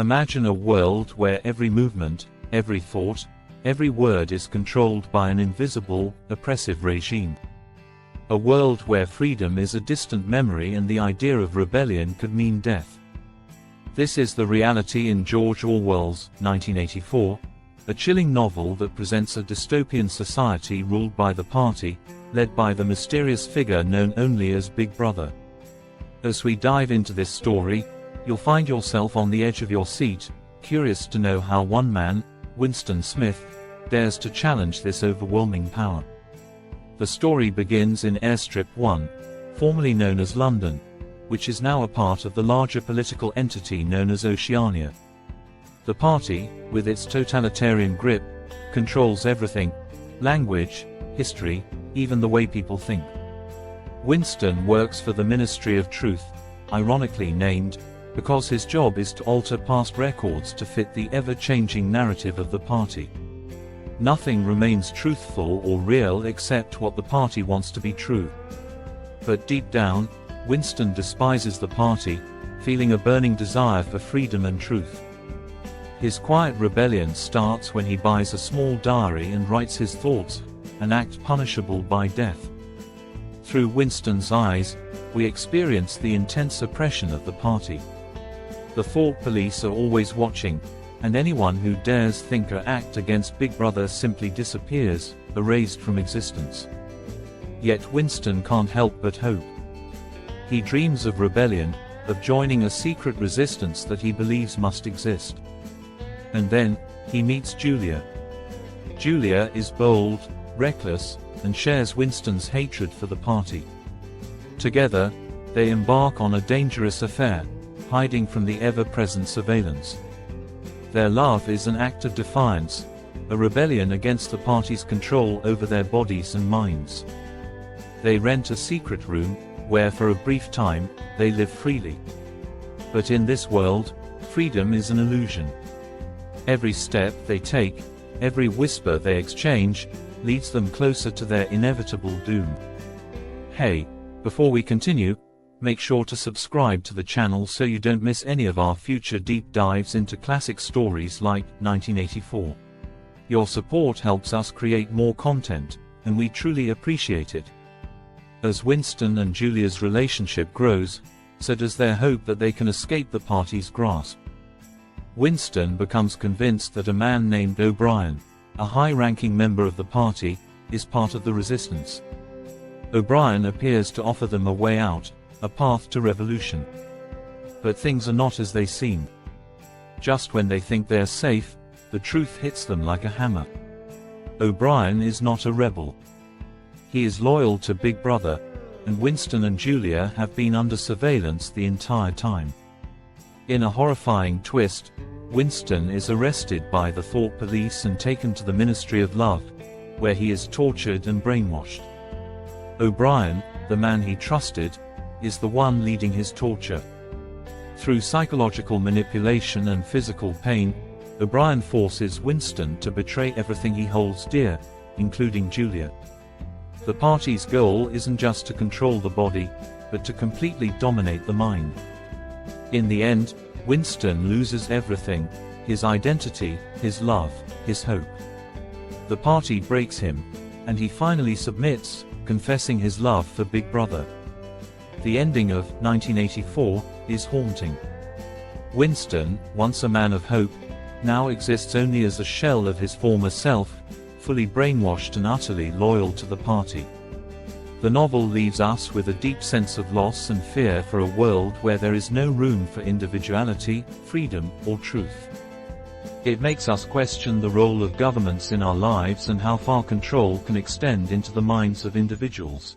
Imagine a world where every movement, every thought, every word is controlled by an invisible, oppressive regime. A world where freedom is a distant memory and the idea of rebellion could mean death. This is the reality in George Orwell's 1984, a chilling novel that presents a dystopian society ruled by the party, led by the mysterious figure known only as Big Brother. As we dive into this story, you'll find yourself on the edge of your seat, curious to know how one man, Winston Smith, dares to challenge this overwhelming power. The story begins in Airstrip 1, formerly known as London, which is now a part of the larger political entity known as Oceania. The party, with its totalitarian grip, controls everything: language, history, even the way people think. Winston works for the Ministry of Truth, ironically named, because his job is to alter past records to fit the ever-changing narrative of the party. Nothing remains truthful or real except what the party wants to be true. But deep down, Winston despises the party, feeling a burning desire for freedom and truth. His quiet rebellion starts when he buys a small diary and writes his thoughts, an act punishable by death. Through Winston's eyes, we experience the intense oppression of the party. The thought police are always watching, and anyone who dares think or act against Big Brother simply disappears, erased from existence. Yet Winston can't help but hope. He dreams of rebellion, of joining a secret resistance that he believes must exist. And then, he meets Julia. Julia is bold, reckless, and shares Winston's hatred for the party. Together, they embark on a dangerous affair, hiding from the ever-present surveillance. Their love is an act of defiance, a rebellion against the party's control over their bodies and minds. They rent a secret room, where for a brief time, they live freely. But in this world, freedom is an illusion. Every step they take, every whisper they exchange, leads them closer to their inevitable doom. Hey, before we continue, make sure to subscribe to the channel so you don't miss any of our future deep dives into classic stories like 1984. Your support helps us create more content, and we truly appreciate it. As Winston and Julia's relationship grows, so does their hope that they can escape the party's grasp. Winston becomes convinced that a man named O'Brien, a high-ranking member of the party, is part of the resistance. O'Brien appears to offer them a way out, a path to revolution. But things are not as they seem. Just when they think they're safe, the truth hits them like a hammer. O'Brien is not a rebel. He is loyal to Big Brother, and Winston and Julia have been under surveillance the entire time. In a horrifying twist, Winston is arrested by the thought police and taken to the Ministry of Love, where he is tortured and brainwashed. O'Brien, the man he trusted, is the one leading his torture. Through psychological manipulation and physical pain, O'Brien forces Winston to betray everything he holds dear, including Julia. The party's goal isn't just to control the body, but to completely dominate the mind. In the end, Winston loses everything: his identity, his love, his hope. The party breaks him, and he finally submits, confessing his love for Big Brother. The ending of 1984 is haunting. Winston, once a man of hope, now exists only as a shell of his former self, fully brainwashed and utterly loyal to the party. The novel leaves us with a deep sense of loss and fear for a world where there is no room for individuality, freedom, or truth. It makes us question the role of governments in our lives and how far control can extend into the minds of individuals.